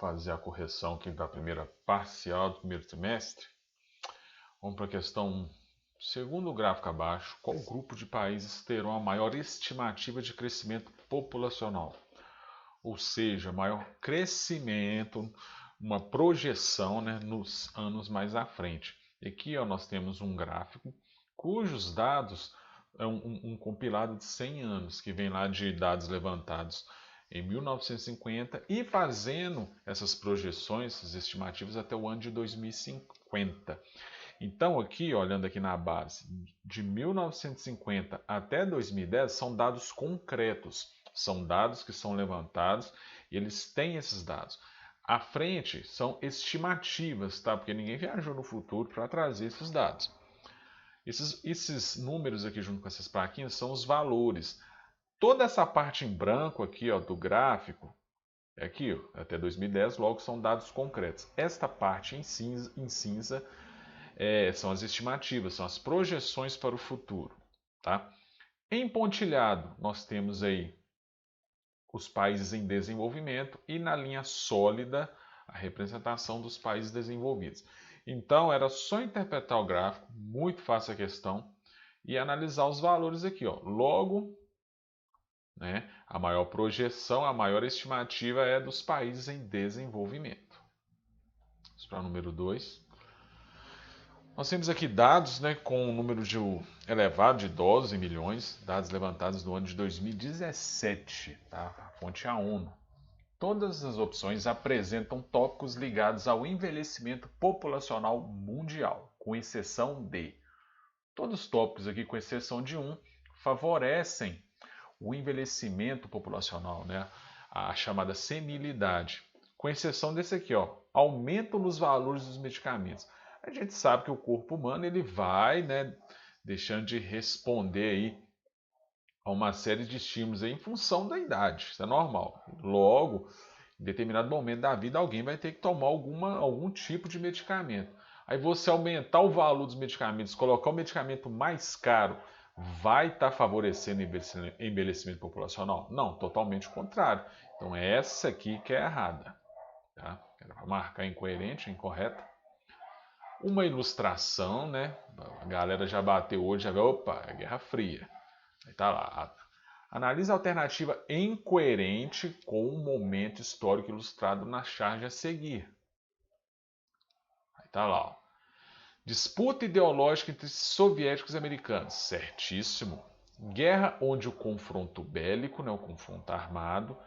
fazer a correção aqui da primeira parcial do primeiro trimestre. Vamos para a questão 1. Segundo o gráfico abaixo, qual grupo de países terão a maior estimativa de crescimento populacional? Ou seja, maior crescimento, uma projeção, né, nos anos mais à frente. E aqui nós temos um gráfico cujos dados é um compilado de 100 anos, que vem lá de dados levantados em 1950 e fazendo essas projeções, essas estimativas até o ano de 2050. Então aqui, olhando aqui na base, de 1950 até 2010 são dados concretos, são dados que são levantados e eles têm esses dados. À frente são estimativas, tá? Porque ninguém viajou no futuro para trazer esses dados. Esses números aqui junto com essas plaquinhas são os valores. Toda essa parte em branco aqui do gráfico, aqui até 2010, logo são dados concretos. Esta parte em cinza são as estimativas, são as projeções para o futuro. Tá? Em pontilhado, nós temos aí os países em desenvolvimento e na linha sólida a representação dos países desenvolvidos. Então era só interpretar o gráfico, muito fácil a questão, e analisar os valores aqui. Logo, né, a maior projeção, a maior estimativa é dos países em desenvolvimento. Vamos para o número 2. Nós temos aqui dados, né, com um número elevado de idosos em milhões, dados levantados no ano de 2017, tá? A fonte é a ONU. Todas as opções apresentam tópicos ligados ao envelhecimento populacional mundial, com exceção de... Todos os tópicos aqui, com exceção de um, favorecem o envelhecimento populacional, né? A chamada senilidade. Com exceção desse aqui, aumento nos valores dos medicamentos. A gente sabe que o corpo humano ele vai, né, deixando de responder aí a uma série de estímulos aí em função da idade. Isso é normal. Logo, em determinado momento da vida, alguém vai ter que tomar algum tipo de medicamento. Aí você aumentar o valor dos medicamentos, colocar o medicamento mais caro, vai estar favorecendo o envelhecimento populacional? Não, totalmente o contrário. Então essa aqui que é errada. Tá? Era para marcar incoerente, incorreta. Uma ilustração, né? A galera já bateu hoje, já vê, opa, é Guerra Fria. Aí tá lá. Analise a alternativa incoerente com o momento histórico ilustrado na charge a seguir. Aí tá lá. Disputa ideológica entre soviéticos e americanos. Certíssimo. Guerra onde o confronto bélico, né, o confronto armado,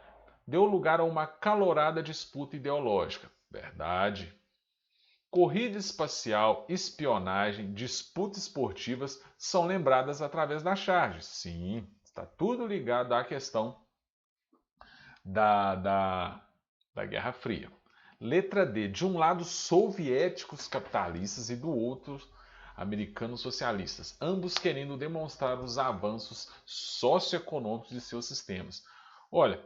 deu lugar a uma calorada disputa ideológica. Verdade. Corrida espacial, espionagem, disputas esportivas são lembradas através da charge. Sim, está tudo ligado à questão da Guerra Fria. Letra D. De um lado, soviéticos capitalistas e do outro, americanos socialistas, ambos querendo demonstrar os avanços socioeconômicos de seus sistemas. Olha,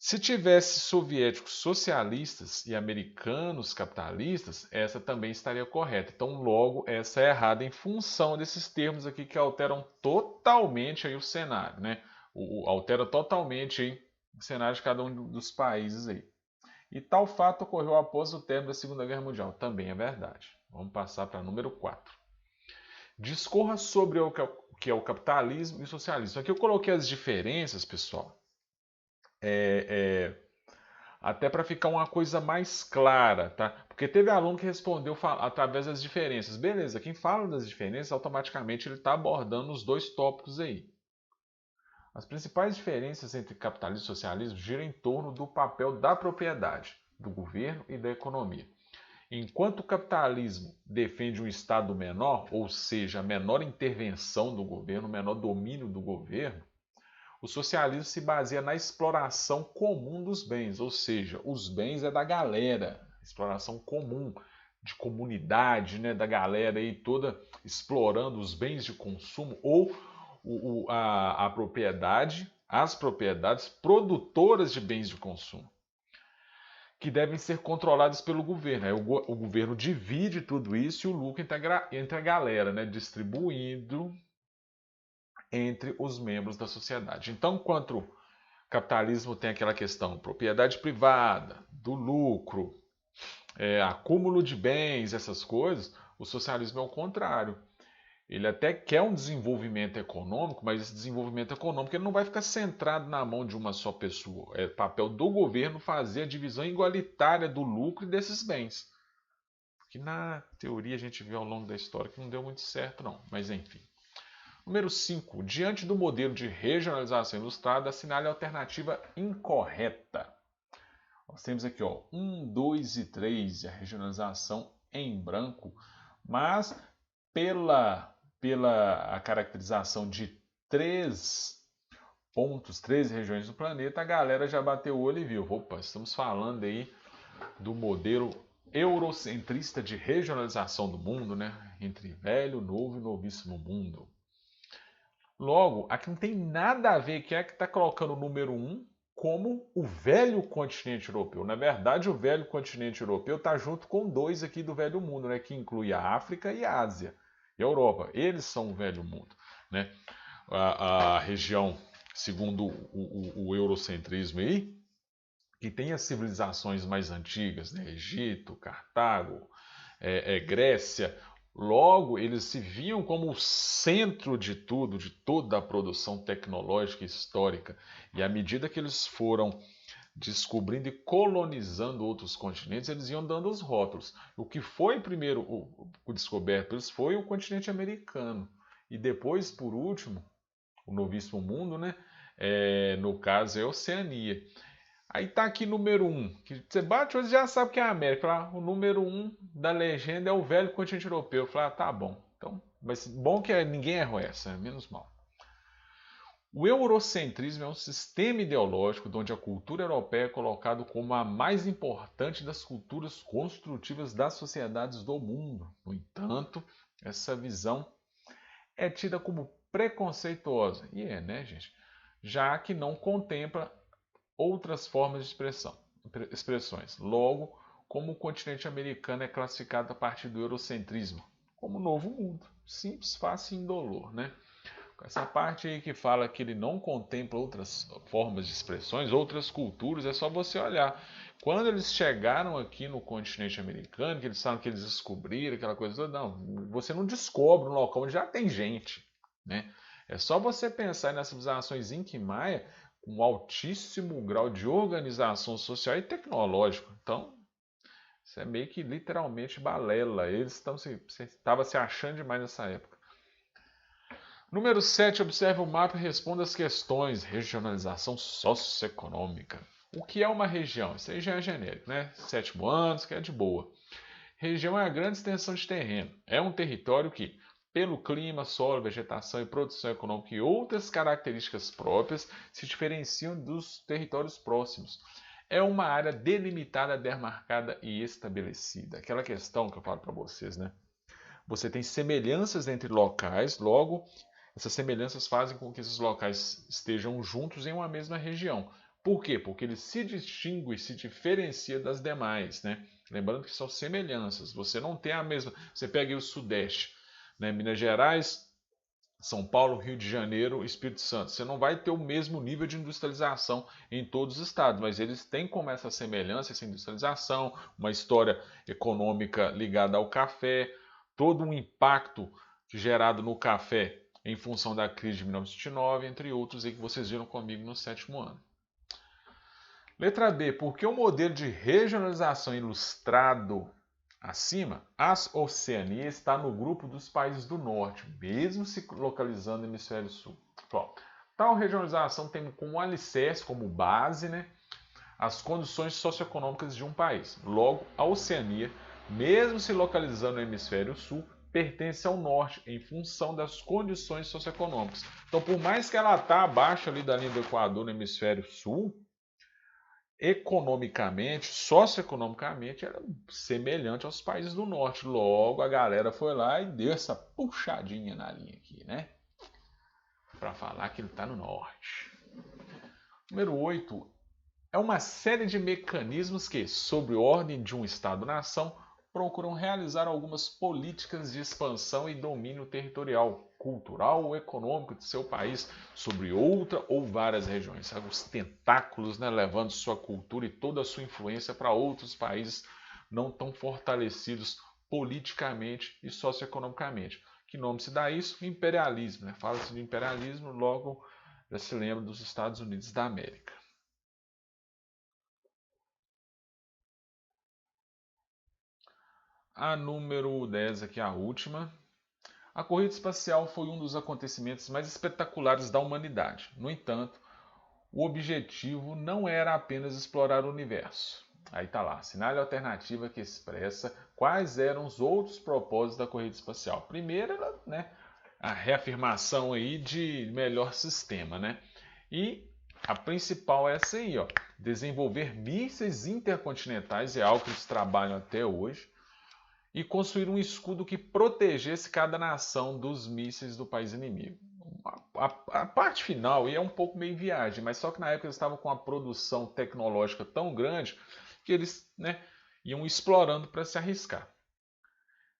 se tivesse soviéticos socialistas e americanos capitalistas, essa também estaria correta. Então, logo, essa é errada em função desses termos aqui que alteram totalmente aí o cenário, né? Altera totalmente aí o cenário de cada um dos países aí. E tal fato ocorreu após o término da Segunda Guerra Mundial. Também é verdade. Vamos passar para número 4. Discorra sobre o que é o capitalismo e o socialismo. Aqui eu coloquei as diferenças, pessoal. Até para ficar uma coisa mais clara, tá? Porque teve aluno que respondeu através das diferenças. Beleza, quem fala das diferenças, automaticamente ele está abordando os dois tópicos aí. As principais diferenças entre capitalismo e socialismo giram em torno do papel da propriedade, do governo e da economia. Enquanto o capitalismo defende um Estado menor, ou seja, menor intervenção do governo, menor domínio do governo, o socialismo se baseia na exploração comum dos bens, ou seja, os bens é da galera, exploração comum, de comunidade, né, da galera aí toda explorando os bens de consumo ou a propriedade, as propriedades produtoras de bens de consumo, que devem ser controladas pelo governo. Aí o governo divide tudo isso e o lucro entre a galera, né, distribuindo entre os membros da sociedade. Então, capitalismo tem aquela questão, propriedade privada, do lucro, acúmulo de bens, essas coisas. O socialismo é o contrário. Ele até quer um desenvolvimento econômico, mas esse desenvolvimento econômico ele não vai ficar centrado na mão de uma só pessoa. É papel do governo fazer a divisão igualitária do lucro e desses bens. Que na teoria a gente viu ao longo da história que não deu muito certo, não. Mas enfim. Número 5. Diante do modelo de regionalização ilustrada, assinale a alternativa incorreta. Nós temos aqui 1, 2 e 3, a regionalização em branco, mas pela a caracterização de 3 pontos, 3 regiões do planeta, a galera já bateu o olho e viu. Opa, estamos falando aí do modelo eurocentrista de regionalização do mundo, né? Entre velho, novo e novíssimo mundo. Logo, aqui não tem nada a ver que é que está colocando o número 1 como o velho continente europeu. Na verdade, o velho continente europeu está junto com 2 aqui do velho mundo, né? Que inclui a África e a Ásia. E a Europa, eles são o velho mundo, né? A região, segundo o eurocentrismo aí, que tem as civilizações mais antigas, né? Egito, Cartago, Grécia, logo eles se viam como o centro de tudo, de toda a produção tecnológica e histórica. E à medida que eles foram descobrindo e colonizando outros continentes, eles iam dando os rótulos. O que foi primeiro o descoberto eles foi o continente americano. E depois, por último, o novíssimo mundo, né? No caso é a Oceania. Aí tá aqui número 1, que você bate você já sabe que é a América. O número 1 da legenda é o velho continente europeu. Eu falei, tá bom. Então, mas bom que ninguém errou essa, menos mal. O eurocentrismo é um sistema ideológico onde a cultura europeia é colocada como a mais importante das culturas construtivas das sociedades do mundo. No entanto, essa visão é tida como preconceituosa. E né, gente? Já que não contempla outras formas de expressões. Logo, como o continente americano é classificado a partir do eurocentrismo, como novo mundo. Simples, fácil e indolor, né? Essa parte aí que fala que ele não contempla outras formas de expressões, outras culturas, é só você olhar. Quando eles chegaram aqui no continente americano, que eles falam que eles descobriram aquela coisa toda, não, você não descobre um local onde já tem gente, né? É só você pensar nas civilizações Inca e Maia com um altíssimo grau de organização social e tecnológico. Então, isso é meio que literalmente balela. Eles estavam se achando demais nessa época. Número 7, observe o mapa e responda as questões. Regionalização socioeconômica. O que é uma região? Isso aí já é genérico, né? 7º ano, que é de boa. Região é a grande extensão de terreno. É um território que, pelo clima, solo, vegetação e produção econômica e outras características próprias, se diferenciam dos territórios próximos. É uma área delimitada, demarcada e estabelecida. Aquela questão que eu falo para vocês, né? Você tem semelhanças entre locais, logo, essas semelhanças fazem com que esses locais estejam juntos em uma mesma região. Por quê? Porque ele se distingue, se diferencia das demais, né? Lembrando que são semelhanças. Você não tem a mesma. Você pega aí o Sudeste, né? Minas Gerais, São Paulo, Rio de Janeiro, Espírito Santo. Você não vai ter o mesmo nível de industrialização em todos os estados, mas eles têm como essa semelhança, essa industrialização, uma história econômica ligada ao café, todo um impacto gerado no café em função da crise de 1929, entre outros aí que vocês viram comigo no 7º ano. Letra B. Por que o modelo de regionalização ilustrado acima, a Oceania está no grupo dos países do norte, mesmo se localizando no hemisfério sul? Tal regionalização tem como alicerce, como base, né, as condições socioeconômicas de um país. Logo, a Oceania, mesmo se localizando no hemisfério sul, pertence ao norte em função das condições socioeconômicas. Então, por mais que ela está abaixo ali da linha do Equador no hemisfério sul, economicamente, socioeconomicamente, ela é semelhante aos países do norte. Logo, a galera foi lá e deu essa puxadinha na linha aqui, né? Para falar que ele está no norte. Número 8. É uma série de mecanismos que, sob ordem de um Estado-nação, procuram realizar algumas políticas de expansão e domínio territorial. cultural ou econômico de seu país sobre outra ou várias regiões. Sabe? Os tentáculos, né, levando sua cultura e toda a sua influência para outros países não tão fortalecidos politicamente e socioeconomicamente. Que nome se dá isso? Imperialismo. Né? Fala-se de imperialismo, logo já se lembra dos Estados Unidos da América. A número 10 aqui, a última. A corrida espacial foi um dos acontecimentos mais espetaculares da humanidade. No entanto, o objetivo não era apenas explorar o universo. Aí está lá, sinal alternativa que expressa quais eram os outros propósitos da corrida espacial. Primeiro, né, a reafirmação aí de melhor sistema, né? E a principal é essa aí, ó, desenvolver mísseis intercontinentais, é algo que eles trabalham até hoje, e construir um escudo que protegesse cada nação dos mísseis do país inimigo. A parte final é um pouco meio viagem, mas só que na época eles estavam com uma produção tecnológica tão grande que eles, né, iam explorando para se arriscar.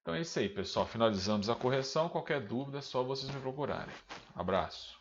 Então é isso aí, pessoal. Finalizamos a correção. Qualquer dúvida é só vocês me procurarem. Abraço.